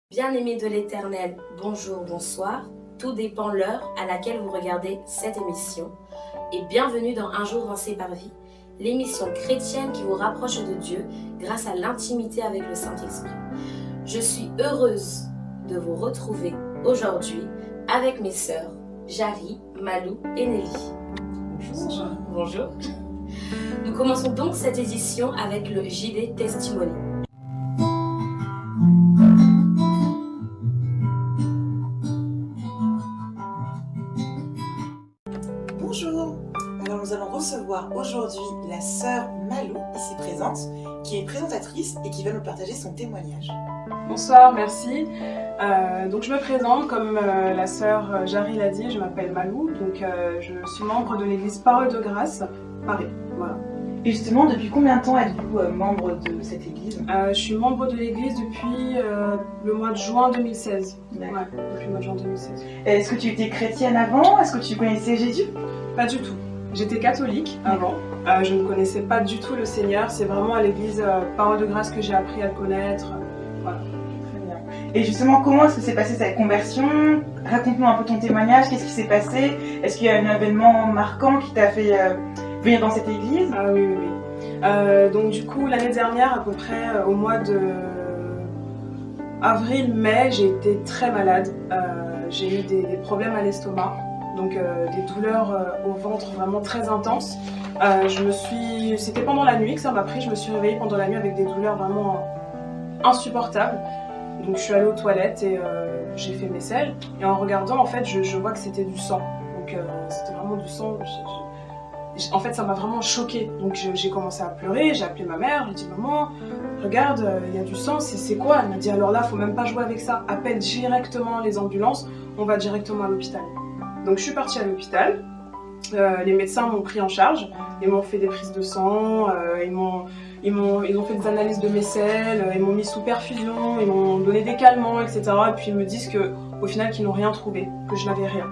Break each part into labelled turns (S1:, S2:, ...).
S1: Bien-aimés de l'Éternel, bonjour, bonsoir. Tout dépend l'heure à laquelle vous regardez cette émission. Et bienvenue dans Un jour dans Séparvis, l'émission chrétienne qui vous rapproche de Dieu grâce à l'intimité avec le Saint-Esprit. Je suis heureuse de vous retrouver aujourd'hui avec mes sœurs Jari, Malou et Nelly. Bonjour. Bonjour. Nous commençons donc cette édition avec le JD Testimony.
S2: Bonjour. Alors nous allons recevoir aujourd'hui la sœur Malou, ici présente, qui est présentatrice et qui va nous partager son témoignage.
S3: Bonsoir, merci. Donc je me présente, comme la sœur Jari l'a dit, je m'appelle Malou, donc je suis membre de l'église Parole de Grâce, Paris. Voilà.
S2: Et justement, depuis combien de temps êtes-vous membre de cette église ?
S3: Je suis membre de l'église depuis le mois de juin 2016. Ouais, depuis le mois de juin 2016.
S2: Est-ce que tu étais chrétienne avant ? Est-ce que tu connaissais Jésus ?
S3: Pas du tout. J'étais catholique avant. Je ne connaissais pas du tout le Seigneur. C'est vraiment à l'église Parole de Grâce que j'ai appris à le connaître. Voilà.
S2: Très bien. Et justement, comment est-ce que s'est passée cette conversion ? Raconte-nous un peu ton témoignage. Qu'est-ce qui s'est passé ? Est-ce qu'il y a un événement marquant qui t'a fait venir dans cette église ?
S3: Ah oui. Donc du coup, l'année dernière, à peu près au mois de avril-mai, j'ai été très malade. J'ai eu des problèmes à l'estomac. Donc des douleurs au ventre vraiment très intenses. C'était pendant la nuit que ça m'a pris, je me suis réveillée pendant la nuit avec des douleurs vraiment insupportables. Donc je suis allée aux toilettes et j'ai fait mes selles. Et en regardant, en fait, je vois que c'était du sang. Donc c'était vraiment du sang. En fait, ça m'a vraiment choquée. Donc j'ai commencé à pleurer, j'ai appelé ma mère, j'ai dit « Maman, regarde, il y a du sang, c'est quoi ?» Elle m'a dit « Alors là, faut même pas jouer avec ça. Appelle directement les ambulances, on va directement à l'hôpital. » Donc je suis partie à l'hôpital, les médecins m'ont pris en charge, ils m'ont fait des prises de sang, ils ont fait des analyses de mes selles, ils m'ont mis sous perfusion, ils m'ont donné des calmants, etc. Et puis ils me disent qu'au final qu'ils n'ont rien trouvé, que je n'avais rien.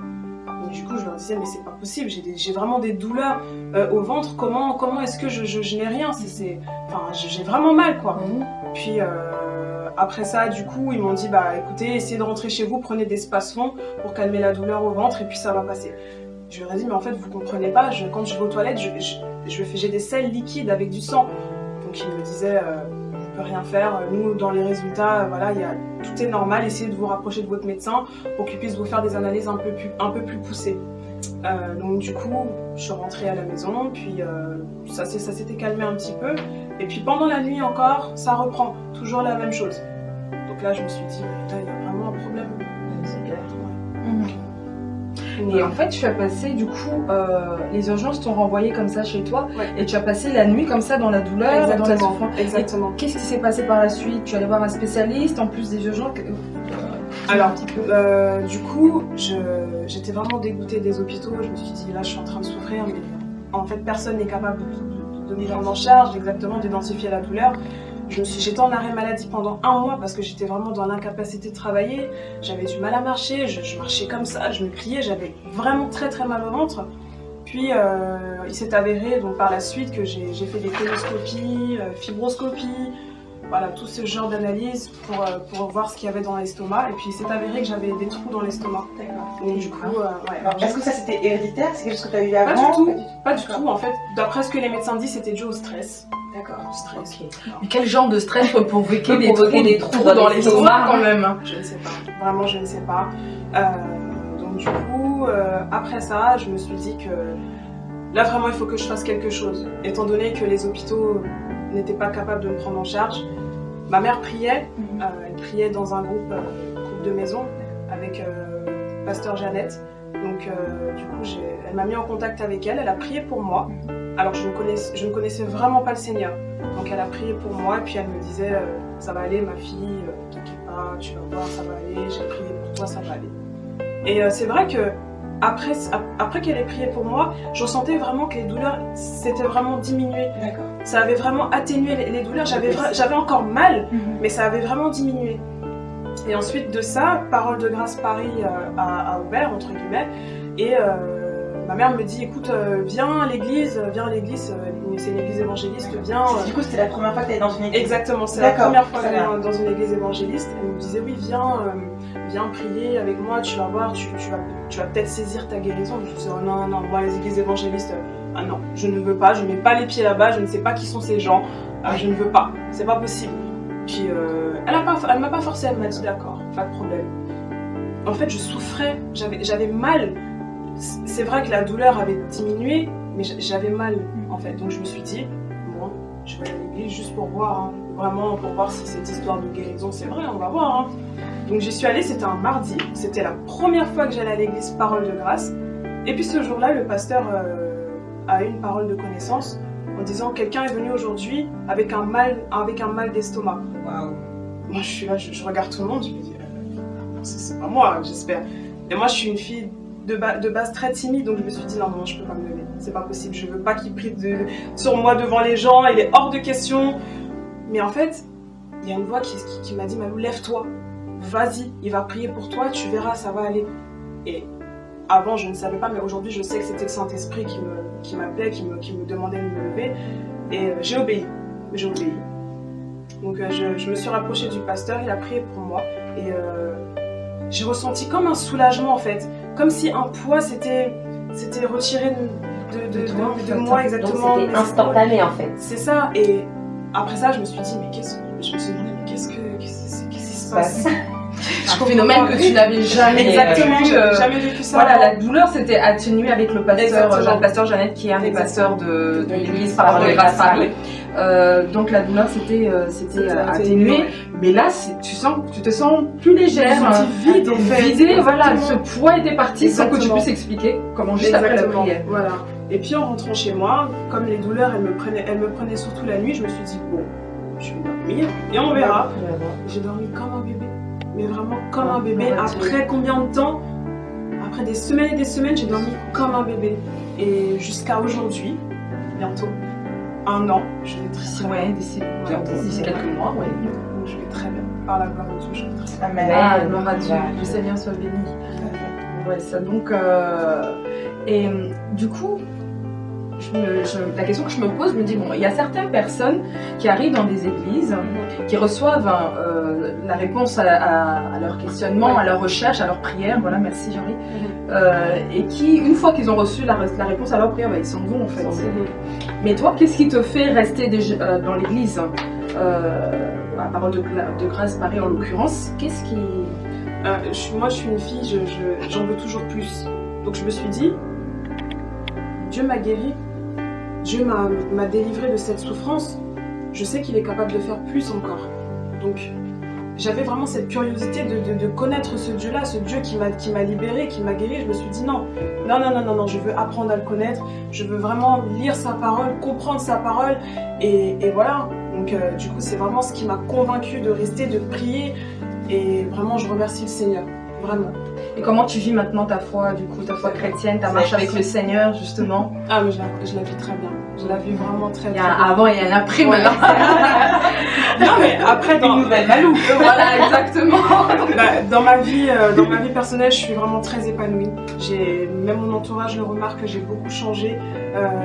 S3: Donc du coup je leur disais mais c'est pas possible, j'ai vraiment des douleurs au ventre, comment est-ce que je n'ai rien, j'ai vraiment mal quoi. Puis après ça, du coup, ils m'ont dit bah écoutez, essayez de rentrer chez vous, prenez des spasfons pour calmer la douleur au ventre et puis ça va passer. Je leur ai dit mais en fait vous comprenez pas, quand je vais aux toilettes, j'ai des selles liquides avec du sang. Donc ils me disaient on peut rien faire, nous dans les résultats, voilà, tout est normal, essayez de vous rapprocher de votre médecin pour qu'il puisse vous faire des analyses un peu plus poussées. Donc du coup, je suis rentrée à la maison, puis ça s'était calmé un petit peu. Et puis pendant la nuit encore, ça reprend, toujours la même chose. Donc là, je me suis dit, putain, il y a vraiment un problème.
S4: C'est clair.
S3: Ouais.
S4: Et en fait, tu as passé, du coup, les urgences t'ont renvoyé comme ça chez toi,
S3: Ouais.
S4: et tu as passé la nuit comme ça dans la douleur, dans la souffrance.
S3: Exactement.
S4: Et qu'est-ce qui s'est passé par la suite ? Tu allais voir un spécialiste en plus des urgences
S3: Alors, du coup, j'étais vraiment dégoûtée des hôpitaux. Je me suis dit, là, je suis en train de souffrir, mais en fait, personne n'est capable de me prendre en charge, exactement, d'identifier la douleur. J'étais en arrêt maladie pendant 1 mois parce que j'étais vraiment dans l'incapacité de travailler. J'avais du mal à marcher, je marchais comme ça, je me pliais, j'avais vraiment très très mal au ventre. Puis il s'est avéré donc par la suite que j'ai fait des coloscopies, fibroscopies, voilà, tout ce genre d'analyse pour voir ce qu'il y avait dans l'estomac. Et puis il s'est avéré que j'avais des trous dans l'estomac.
S2: D'accord.
S3: Donc du coup, ouais.
S2: Alors, est-ce que ça c'était héréditaire ? C'est quelque chose que tu as eu avant ?
S3: Pas du tout. En fait, d'après ce que les médecins disent, c'était dû au stress.
S2: D'accord.
S3: Stress.
S4: Mais quel genre de stress peut provoquer
S1: des trous dans
S4: l'estomac quand même ?
S3: Je ne sais pas. Vraiment, je ne sais pas. Donc du coup, après ça, je me suis dit que là, vraiment, il faut que je fasse quelque chose. Étant donné que les hôpitaux n'étaient pas capables de me prendre en charge. Ma mère priait. Elle priait dans un groupe de maison avec Pasteur Jeannette. Donc du coup, elle m'a mis en contact avec elle. Elle a prié pour moi. Alors je ne connaissais vraiment pas le Seigneur. Donc elle a prié pour moi et puis elle me disait ça va aller ma fille, t'inquiète pas, tu vas voir, ça va aller, j'ai prié pour toi, ça va aller. Et c'est vrai que après qu'elle ait prié pour moi, je ressentais vraiment que les douleurs s'étaient vraiment diminuées.
S2: D'accord.
S3: Ça avait vraiment atténué les douleurs, j'avais encore mal, mais ça avait vraiment diminué. Et ensuite de ça, Parole de Grâce Paris a ouvert, entre guillemets, et ma mère me dit, écoute, viens à l'église, c'est une église évangéliste, viens.
S2: Du coup, c'était la première fois que tu allais dans une église.
S3: Exactement, c'est la
S2: D'accord,
S3: première fois que
S2: ça
S3: j'allais dans une église évangéliste. Elle me disait, oui, viens prier avec moi, tu vas voir, tu vas peut-être saisir ta guérison. Je disais, oh, non, moi, les églises évangélistes, ah non, je ne veux pas, je ne mets pas les pieds là-bas, je ne sais pas qui sont ces gens, je ne veux pas, c'est pas possible. Puis elle m'a pas forcé, elle m'a dit, d'accord, pas de problème. En fait, je souffrais, j'avais mal. C'est vrai que la douleur avait diminué, mais j'avais mal, en fait. Donc je me suis dit, bon, je vais à l'église juste pour voir, hein. Vraiment pour voir si cette histoire de guérison, c'est vrai, on va voir. Hein. Donc j'y suis allée, c'était un mardi, c'était la première fois que j'allais à l'église Parole de Grâce. Et puis ce jour-là, le pasteur a eu une parole de connaissance en disant, quelqu'un est venu aujourd'hui avec un mal d'estomac.
S2: Waouh.
S3: Moi je suis là, je regarde tout le monde, je me dis, c'est pas moi, j'espère. Et moi je suis une fille de base très timide, donc je me suis dit non, je peux pas me lever, c'est pas possible, je veux pas qu'il prie sur moi devant les gens, il est hors de question. Mais en fait, il y a une voix qui m'a dit, Malou, lève-toi, vas-y, il va prier pour toi, tu verras, ça va aller. Et avant, je ne savais pas, mais aujourd'hui, je sais que c'était le Saint-Esprit qui m'appelait, qui me demandait de me lever. Et j'ai obéi. Donc je me suis rapprochée du pasteur, il a prié pour moi. Et j'ai ressenti comme un soulagement, en fait. Comme si un poids s'était retiré de moi, exactement.
S1: Donc c'était instantané, en fait.
S3: C'est ça. Et après ça, je me suis dit, mais qu'est-ce qui se passe?
S4: Un phénomène que tu n'avais jamais
S3: Exactement,
S4: vécu.
S3: Jamais vécu ça.
S4: Voilà, la douleur s'était atténuée avec le pasteur
S3: Exactement.
S4: Jeannette, qui est un des
S3: Exactement.
S4: pasteurs de l'église Parole de Grâce Paris. Donc la douleur s'était atténuée, mais là tu te sens plus légère,
S3: vide, en fait.
S4: vidée, voilà, ce poids était parti sans que tu
S3: Exactement.
S4: puisses expliquer comment juste après la prière.
S3: Voilà. Et puis en rentrant chez moi, comme les douleurs elles me prenaient surtout la nuit, je me suis dit bon, je vais dormir et on verra. J'ai dormi comme un bébé, mais vraiment comme un bébé. Après combien de temps? Après des semaines et des semaines, j'ai dormi comme un bébé. Et jusqu'à aujourd'hui, bientôt 1 an, je vais très bien.
S4: D'ici quelques mois, oui.
S3: Donc, je vais très bien. Par la gloire de Dieu, je vais très bien.
S2: Amen.
S4: Ah, gloire à Dieu, le Seigneur soit béni. Ouais, ça donc. Et du coup, la question que je me pose, je me dis, bon, il y a certaines personnes qui arrivent dans des églises, qui reçoivent la réponse à leur questionnement, à leur recherche, à leur prière, voilà, merci Jean-Louis, et qui, une fois qu'ils ont reçu la réponse à leur prière, ils s'en vont en fait. Mais toi, qu'est-ce qui te fait rester dans l'église, à Parole de Grâce Paris en l'occurrence, qu'est-ce qui...
S3: Moi, je suis une fille, j'en veux toujours plus. Donc je me suis dit, Dieu m'a guéri, Dieu m'a délivré de cette souffrance. Je sais qu'il est capable de faire plus encore. Donc j'avais vraiment cette curiosité de connaître ce Dieu-là, ce Dieu qui m'a libérée, qui m'a guérie. Je me suis dit non, je veux apprendre à le connaître. Je veux vraiment lire sa parole, comprendre sa parole. Et voilà. Donc du coup, c'est vraiment ce qui m'a convaincue de rester, de prier. Et vraiment, je remercie le Seigneur. Vraiment.
S4: Et comment tu vis maintenant ta foi, du coup, ta foi chrétienne, ta marche avec le Seigneur, justement?
S3: Ah, mais je la vis très bien. Je la vis vraiment très bien.
S4: Il y a un avant et un après, maintenant.
S3: Non, mais après,
S2: Une nouvelle Malou.
S4: Voilà, exactement.
S3: Dans ma vie personnelle, je suis vraiment très épanouie. Même mon entourage le remarque que j'ai beaucoup changé.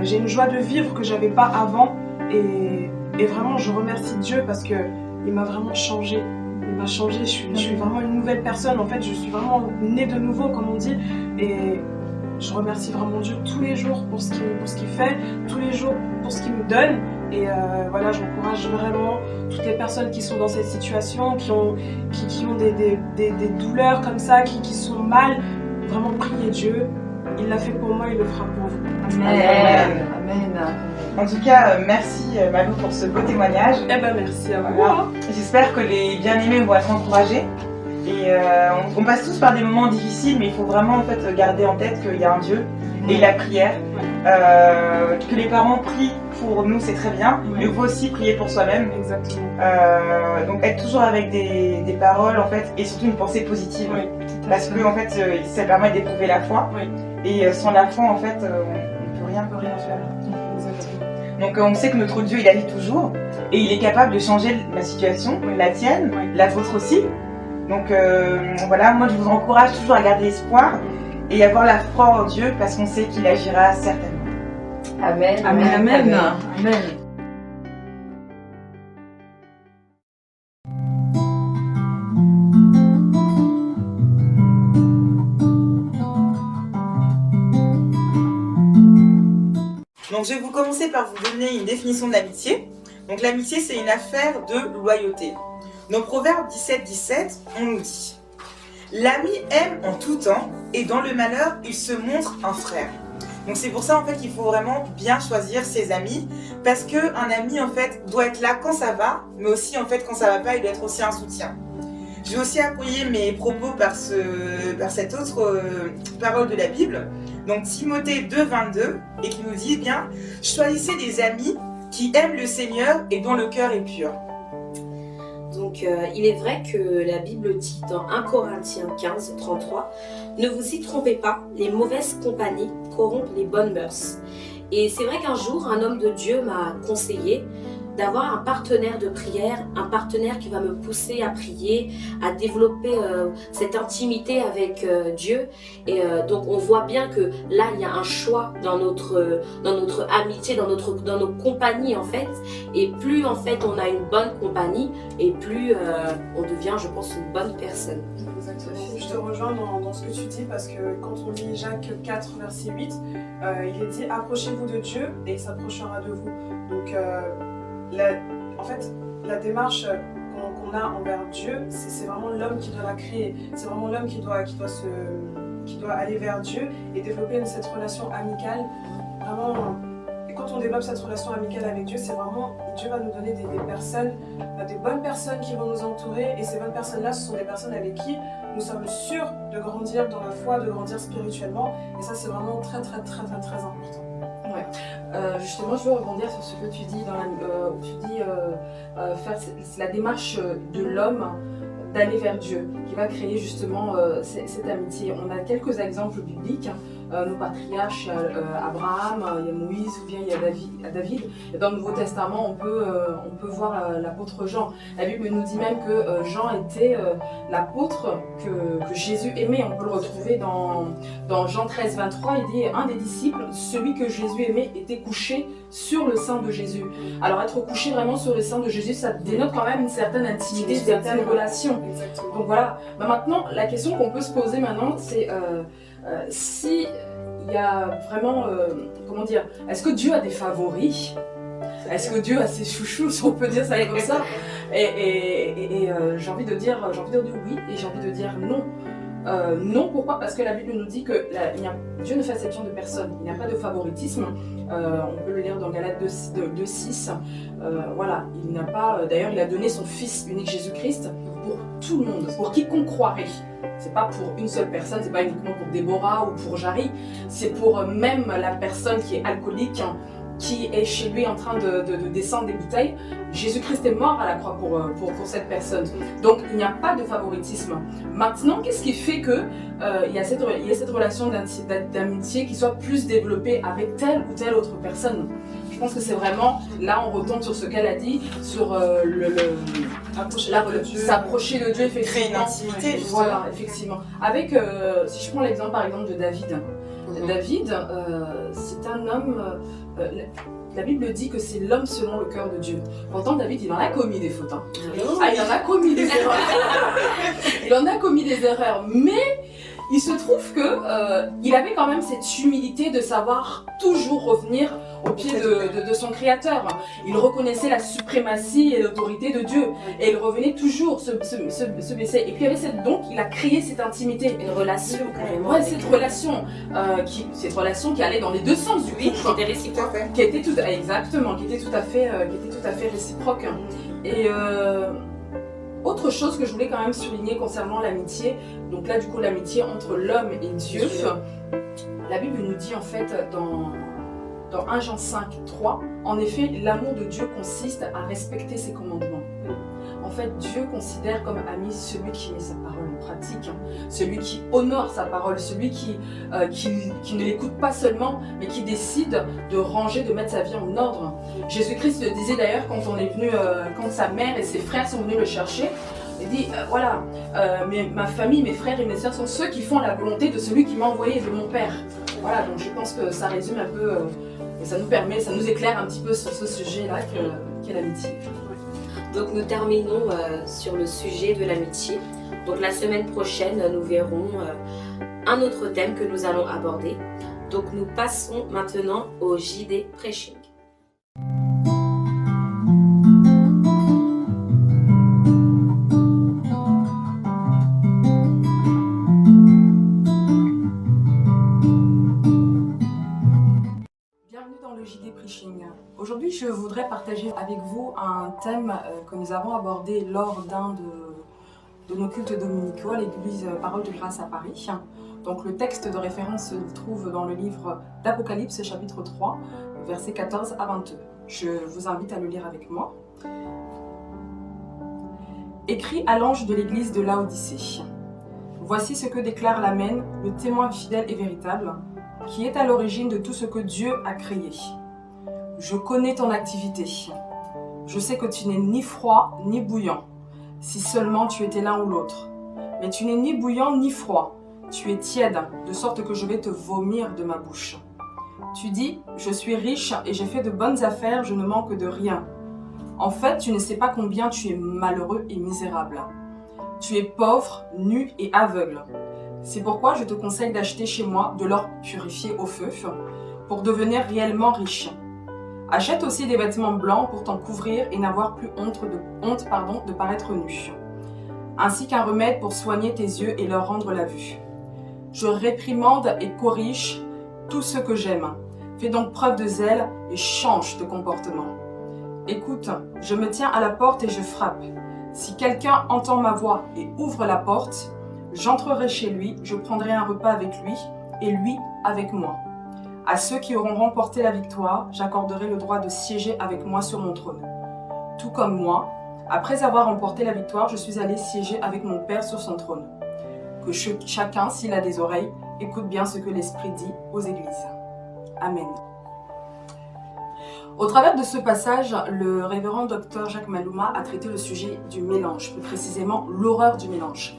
S3: J'ai une joie de vivre que j'avais pas avant. Et vraiment, je remercie Dieu parce que il m'a vraiment changé. Il m'a changé, je suis vraiment une nouvelle personne, en fait, je suis vraiment née de nouveau, comme on dit, et je remercie vraiment Dieu tous les jours pour ce qu'il fait, tous les jours pour ce qu'il me donne, et voilà, j'encourage vraiment toutes les personnes qui sont dans cette situation, qui ont des douleurs comme ça, qui sont mal, vraiment priez Dieu, il l'a fait pour moi, il le fera pour vous.
S4: Amen. Amen.
S2: En tout cas, merci Malou pour ce beau témoignage.
S3: Eh ben merci à vous.
S2: Voilà. J'espère que les bien-aimés vont être encouragés. Et on passe tous par des moments difficiles, mais il faut vraiment en fait garder en tête qu'il y a un Dieu et la prière. Que les parents prient pour nous, c'est très bien, mais il faut aussi prier pour soi-même.
S3: Exactement.
S2: Donc être toujours avec des paroles en fait, et surtout une pensée positive.
S3: Oui,
S2: parce que en fait, ça permet d'éprouver la foi.
S3: Oui.
S2: Et sans la foi, en fait, on ne peut rien faire.
S3: Exactement.
S2: Donc on sait que notre Dieu, il agit toujours, et il est capable de changer la situation, la tienne, la vôtre aussi. Donc voilà, moi je vous encourage toujours à garder espoir et avoir la foi en Dieu parce qu'on sait qu'il agira certainement.
S1: Amen.
S4: Amen, amen, amen.
S2: Donc je vais vous commencer par vous donner une définition de l'amitié. Donc l'amitié, c'est une affaire de loyauté. Dans Proverbe 17, on nous dit « L'ami aime en tout temps, et dans le malheur, il se montre un frère. » Donc c'est pour ça en fait qu'il faut vraiment bien choisir ses amis, parce qu'un ami en fait doit être là quand ça va, mais aussi en fait quand ça va pas, il doit être aussi un soutien. Je vais aussi appuyer mes propos par cette autre parole de la Bible, donc Timothée 2,22, et qui nous dit bien « Choisissez des amis qui aiment le Seigneur et dont le cœur est pur. »
S1: Donc, il est vrai que la Bible dit dans 1 Corinthiens 15, 33, « Ne vous y trompez pas, les mauvaises compagnies corrompent les bonnes mœurs. » Et c'est vrai qu'un jour, un homme de Dieu m'a conseillé d'avoir un partenaire de prière, un partenaire qui va me pousser à prier, à développer cette intimité avec Dieu. Et donc on voit bien que là il y a un choix dans notre amitié, dans nos compagnies en fait. Et plus en fait on a une bonne compagnie, et plus on devient, je pense, une bonne personne.
S3: Exactement. Je te rejoins dans ce que tu dis, parce que quand on lit Jacques 4, verset 8, il est dit « Approchez-vous de Dieu et il s'approchera de vous ». Donc en fait, la démarche qu'on a envers Dieu, c'est vraiment l'homme qui doit la créer. C'est vraiment l'homme qui doit aller vers Dieu et développer cette relation amicale. Vraiment, et quand on développe cette relation amicale avec Dieu, c'est vraiment, Dieu va nous donner des personnes, des bonnes personnes qui vont nous entourer. Et ces bonnes personnes-là, ce sont des personnes avec qui nous sommes sûrs de grandir dans la foi, de grandir spirituellement. Et ça, c'est vraiment très, très, très, très, très important.
S4: Ouais. Justement, je veux rebondir sur ce que tu dis, où tu dis faire la démarche de l'homme d'aller vers Dieu, qui va créer justement cette amitié. On a quelques exemples bibliques, nos patriarches, Abraham, il y a Moïse, ou bien il y a David. Et dans le Nouveau Testament, on peut voir l'apôtre Jean. La Bible nous dit même que Jean était l'apôtre que Jésus aimait. On peut le retrouver dans Jean 13, 23. Il dit, un des disciples, celui que Jésus aimait, était couché sur le sein de Jésus. Alors être couché vraiment sur le sein de Jésus, ça dénote quand même une certaine intimité, une certaine relation.
S3: Exactement.
S4: Donc voilà. Mais maintenant, la question qu'on peut se poser maintenant, c'est si il y a vraiment, comment dire, est-ce que Dieu a des favoris? Est-ce que Dieu a ses chouchous, si on peut dire ça comme ça? Et j'ai envie de dire oui, et j'ai envie de dire non. Non, pourquoi? Parce que la Bible nous dit que Dieu ne fait exception de personne, il n'y a pas de favoritisme. On peut le lire dans Galates 2:6. Voilà, il n'a pas. D'ailleurs, il a donné son Fils unique Jésus-Christ pour tout le monde, pour quiconque croirait. C'est pas pour une seule personne, c'est pas uniquement pour Déborah ou pour Jarry, c'est pour même la personne qui est alcoolique, qui est chez lui en train de descendre des bouteilles. Jésus-Christ est mort à la croix pour cette personne. Donc il n'y a pas de favoritisme. Maintenant, qu'est-ce qui fait que il y a cette relation d'amitié qui soit plus développée avec telle ou telle autre personne? Je pense que c'est vraiment, là on retombe sur ce qu'elle a dit, sur s'approcher de Dieu, effectivement.
S2: Créer une intimité, justement.
S4: Voilà, effectivement. Avec, si je prends l'exemple par exemple de David. David, c'est un homme, la Bible dit que c'est l'homme selon le cœur de Dieu. Pourtant David, il en a commis des fautes. Hein. Il en a commis des erreurs. Il en a commis des erreurs, mais il se trouve que il avait quand même cette humilité de savoir toujours revenir au pied de son Créateur. Il reconnaissait la suprématie et l'autorité de Dieu. Et il revenait toujours se baisser. Et puis donc il a créé cette intimité.
S1: Une relation carrément.
S4: Ouais, cette relation qui allait dans les deux sens du couple.
S1: Qui était réciproque.
S4: Qui était tout à fait réciproque. Et autre chose que je voulais quand même souligner concernant l'amitié, donc là du coup l'amitié entre l'homme et Dieu, la Bible nous dit en fait dans 1 Jean 5, 3, en effet l'amour de Dieu consiste à respecter ses commandements. En fait, Dieu considère comme ami celui qui met sa parole en pratique, celui qui honore sa parole, celui qui ne l'écoute pas seulement, mais qui décide de ranger, de mettre sa vie en ordre. Jésus-Christ le disait d'ailleurs quand sa mère et ses frères sont venus le chercher. Il dit, voilà, ma famille, mes frères et mes sœurs sont ceux qui font la volonté de celui qui m'a envoyé, de mon Père. Voilà, donc je pense que ça résume un peu, et ça nous éclaire un petit peu sur ce sujet-là qu'est l'amitié.
S1: Donc nous terminons sur le sujet de l'amitié. Donc la semaine prochaine, nous verrons un autre thème que nous allons aborder. Donc nous passons maintenant au JD Prêching.
S4: Bienvenue dans le JD Preaching. Aujourd'hui, je voudrais partager avec vous un thème que nous avons abordé lors d'un de nos cultes dominicaux à l'église Parole de Grâce à Paris. Donc le texte de référence se trouve dans le livre d'Apocalypse chapitre 3, versets 14 à 22. Je vous invite à le lire avec moi. Écrit à l'ange de l'église de Laodicée. Voici ce que déclare l'Amen, le témoin fidèle et véritable, qui est à l'origine de tout ce que Dieu a créé. Je connais ton activité. Je sais que tu n'es ni froid ni bouillant, si seulement tu étais l'un ou l'autre. Mais tu n'es ni bouillant ni froid, tu es tiède, de sorte que je vais te vomir de ma bouche. Tu dis, je suis riche et j'ai fait de bonnes affaires, je ne manque de rien. En fait, tu ne sais pas combien tu es malheureux et misérable. Tu es pauvre, nu et aveugle. C'est pourquoi je te conseille d'acheter chez moi de l'or purifié au feu pour devenir réellement riche. Achète aussi des vêtements blancs pour t'en couvrir et n'avoir plus honte de paraître nu, ainsi qu'un remède pour soigner tes yeux et leur rendre la vue. Je réprimande et corrige tout ce que j'aime. Fais donc preuve de zèle et change de comportement. Écoute, je me tiens à la porte et je frappe. Si quelqu'un entend ma voix et ouvre la porte, j'entrerai chez lui, je prendrai un repas avec lui et lui avec moi. À ceux qui auront remporté la victoire, j'accorderai le droit de siéger avec moi sur mon trône. Tout comme moi, après avoir remporté la victoire, je suis allé siéger avec mon Père sur son trône. Que chacun, s'il a des oreilles, écoute bien ce que l'Esprit dit aux églises. Amen. Au travers de ce passage, le révérend Dr Jacques Mallouma a traité le sujet du mélange, plus précisément l'horreur du mélange.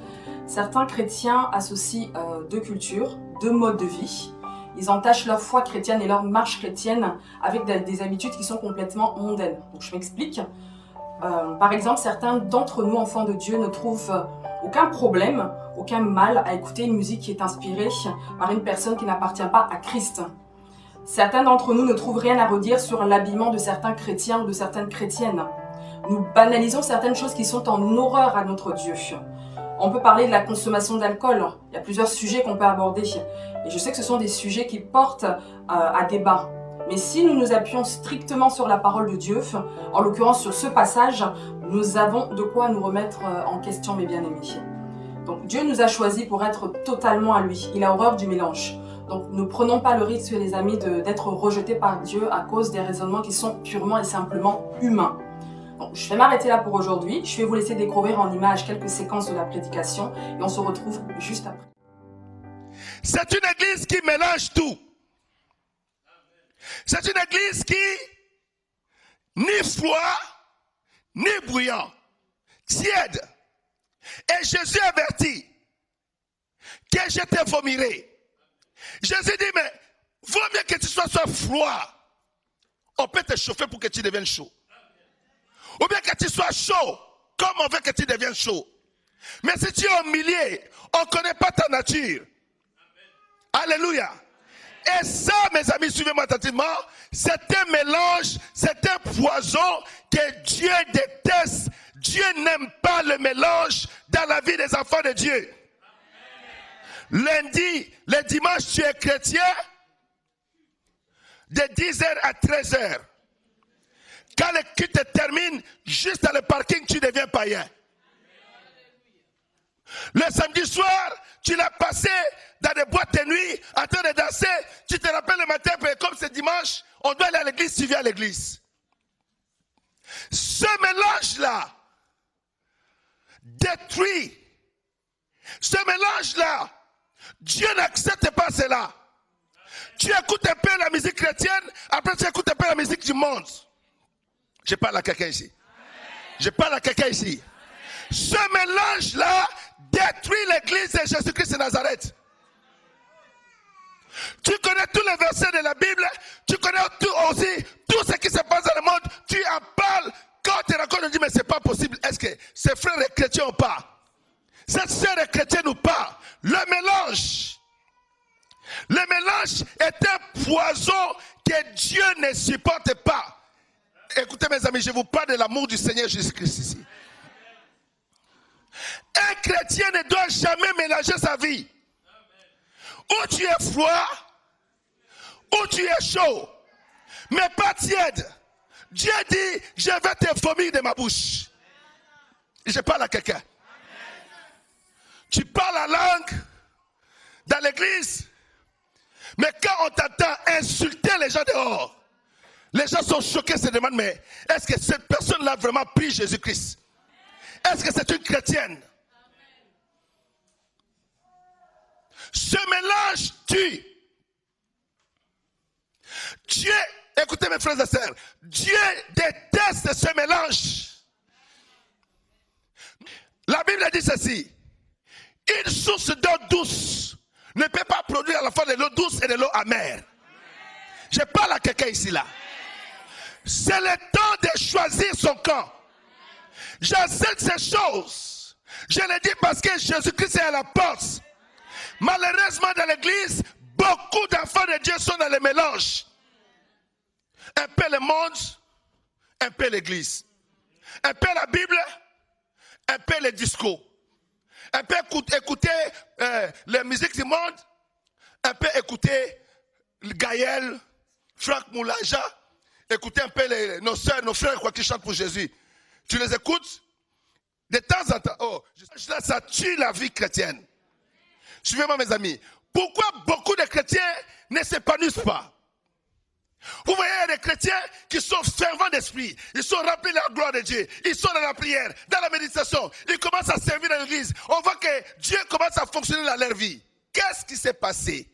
S4: Certains chrétiens associent deux cultures, deux modes de vie. Ils entachent leur foi chrétienne et leur marche chrétienne avec des habitudes qui sont complètement mondaines. Donc je m'explique. Par exemple, certains d'entre nous, enfants de Dieu, ne trouvent aucun problème, aucun mal à écouter une musique qui est inspirée par une personne qui n'appartient pas à Christ. Certains d'entre nous ne trouvent rien à redire sur l'habillement de certains chrétiens ou de certaines chrétiennes. Nous banalisons certaines choses qui sont en horreur à notre Dieu. On peut parler de la consommation d'alcool. Il y a plusieurs sujets qu'on peut aborder. Et je sais que ce sont des sujets qui portent à débat. Mais si nous nous appuyons strictement sur la parole de Dieu, en l'occurrence sur ce passage, nous avons de quoi nous remettre en question, mes bien-aimés. Donc Dieu nous a choisis pour être totalement à lui. Il a horreur du mélange. Donc ne prenons pas le risque, les amis, d'être rejetés par Dieu à cause des raisonnements qui sont purement et simplement humains. Donc, je vais m'arrêter là pour aujourd'hui. Je vais vous laisser découvrir en images quelques séquences de la prédication et on se retrouve juste après.
S5: C'est une église qui mélange tout. C'est une église qui, ni froid, ni bruyant, tiède. Et Jésus avertit que je te vomirai. Jésus dit, mais vaut mieux que tu sois froid. On peut te chauffer pour que tu deviennes chaud. Ou bien que tu sois chaud, comme on veut que tu deviennes chaud. Mais si tu es au milieu, on ne connaît pas ta nature. Alléluia. Et ça, mes amis, suivez-moi attentivement, c'est un mélange, c'est un poison que Dieu déteste. Dieu n'aime pas le mélange dans la vie des enfants de Dieu. Lundi, le dimanche, tu es chrétien de 10h à 13h. Quand le culte te termine, juste dans le parking, tu deviens païen. Le samedi soir, tu l'as passé dans des boîtes de nuit, en train de danser. Tu te rappelles le matin, comme c'est dimanche, on doit aller à l'église, tu viens à l'église. Ce mélange-là détruit. Ce mélange-là, Dieu n'accepte pas cela. Tu écoutes un peu la musique chrétienne, après tu écoutes un peu la musique du monde. Je parle à quelqu'un ici. Je parle à quelqu'un ici. Ce mélange-là détruit l'église de Jésus-Christ de Nazareth. Tu connais tous les versets de la Bible, tu connais aussi tout ce qui se passe dans le monde, tu en parles. Quand tu racontes, tu dis mais c'est pas possible. Est-ce que ces frères est chrétiens ou pas? Cette sœur est chrétienne ou pas? Le mélange est un poison que Dieu ne supporte pas. Écoutez mes amis, je vous parle de l'amour du Seigneur Jésus-Christ ici. Un chrétien ne doit jamais mélanger sa vie. Ou tu es froid, ou tu es chaud, mais pas tiède. Dieu dit, je vais te vomir de ma bouche. Je parle à quelqu'un. Tu parles la langue dans l'église, mais quand on t'entend insulter les gens dehors, les gens sont choqués, se demandent, mais est-ce que cette personne-là a vraiment pris Jésus-Christ? Est-ce que c'est une chrétienne? Ce mélange tue. Dieu, écoutez mes frères et sœurs, Dieu déteste ce mélange. La Bible dit ceci: une source d'eau douce ne peut pas produire à la fois de l'eau douce et de l'eau amère. Je parle à quelqu'un ici là. C'est le temps de choisir son camp. J'enseigne ces choses. Je le dis parce que Jésus-Christ est à la porte. Malheureusement dans l'église, beaucoup d'enfants de Dieu sont dans le mélange. Un peu le monde, un peu l'église. Un peu la Bible, un peu les discours. Un peu écouter les musiques du monde, un peu écouter Gaël, Franck Moulaja, écouter un peu nos soeurs, nos frères quoi, qui chantent pour Jésus. Tu les écoutes de temps en temps. Oh, ça tue la vie chrétienne. Suivez-moi mes amis. Pourquoi beaucoup de chrétiens ne s'épanouissent pas? Vous voyez des chrétiens qui sont fervents d'esprit. Ils sont remplis de la gloire de Dieu. Ils sont dans la prière, dans la méditation. Ils commencent à servir dans l'église. On voit que Dieu commence à fonctionner dans leur vie. Qu'est-ce qui s'est passé?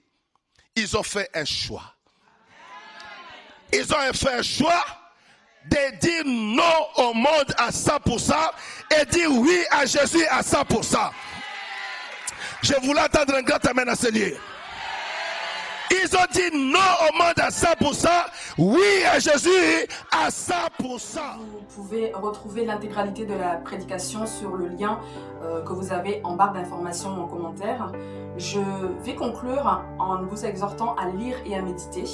S5: Ils ont fait un choix. Ils ont fait un choix de dire non au monde à 100% et dire oui à Jésus à 100%. Je voulais entendre un grand amen à ce lieu. Ils ont dit non au monde à 100%, oui à Jésus à 100%.
S4: Vous pouvez retrouver l'intégralité de la prédication sur le lien que vous avez en barre d'informations en commentaire. Je vais conclure en vous exhortant à lire et à méditer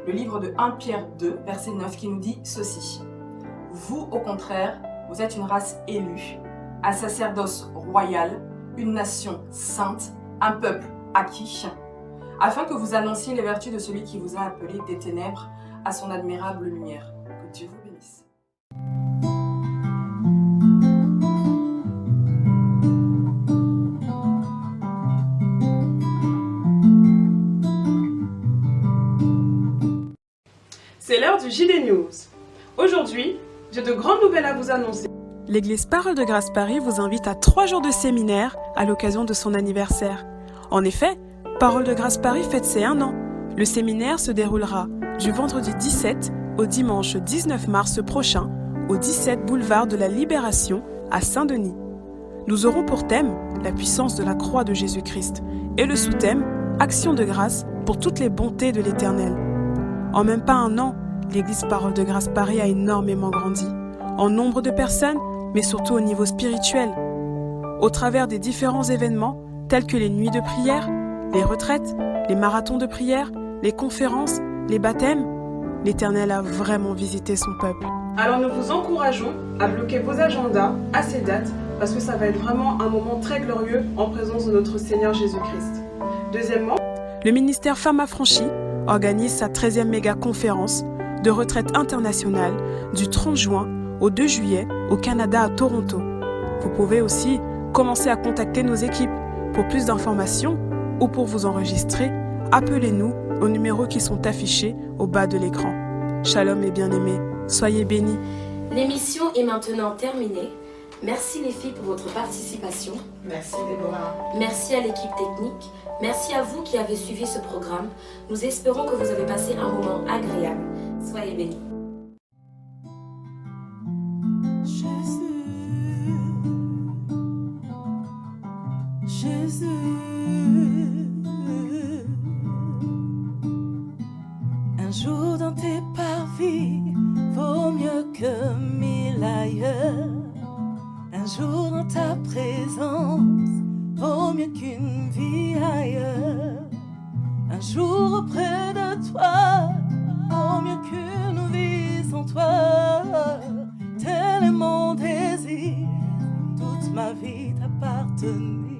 S4: le livre de 1 Pierre 2, verset 9, qui nous dit ceci. Vous, au contraire, vous êtes une race élue, un sacerdoce royal, une nation sainte, un peuple acquis, afin que vous annonciez les vertus de celui qui vous a appelé des ténèbres à son admirable lumière. Que Dieu vous bénisse.
S3: C'est l'heure du JD News. Aujourd'hui, j'ai de grandes nouvelles à vous annoncer.
S6: L'Église Parole de Grâce Paris vous invite à 3 jours de séminaire à l'occasion de son anniversaire. En effet, Parole de Grâce Paris fête ses 1 an. Le séminaire se déroulera du vendredi 17 au dimanche 19 mars prochain au 17 boulevard de la Libération à Saint-Denis. Nous aurons pour thème la puissance de la croix de Jésus-Christ et le sous-thème Action de grâce pour toutes les bontés de l'Éternel. En même pas 1 an, l'Église Parole de Grâce Paris a énormément grandi, en nombre de personnes, mais surtout au niveau spirituel. Au travers des différents événements, tels que les nuits de prière, les retraites, les marathons de prière, les conférences, les baptêmes, l'Éternel a vraiment visité son peuple.
S3: Alors nous vous encourageons à bloquer vos agendas à ces dates parce que ça va être vraiment un moment très glorieux en présence de notre Seigneur Jésus-Christ. Deuxièmement,
S6: le ministère Femmes Affranchies organise sa 13e méga conférence de retraite internationale du 30 juin au 2 juillet au Canada à Toronto. Vous pouvez aussi commencer à contacter nos équipes. Pour plus d'informations ou pour vous enregistrer, appelez-nous aux numéros qui sont affichés au bas de l'écran. Shalom et bien-aimés, soyez bénis.
S1: L'émission est maintenant terminée. Merci les filles pour votre participation.
S2: Merci Déborah.
S1: Merci à l'équipe technique. Merci à vous qui avez suivi ce programme. Nous espérons que vous avez passé un moment agréable. Soyez bénis.
S7: Jésus. Un jour dans tes parvis vaut mieux que 1000 ailleurs. Un jour dans ta présence vaut mieux qu'une vie ailleurs. Un jour auprès de toi vaut mieux qu'une vie sans toi. Tel est mon désir, toute ma vie t'appartenir.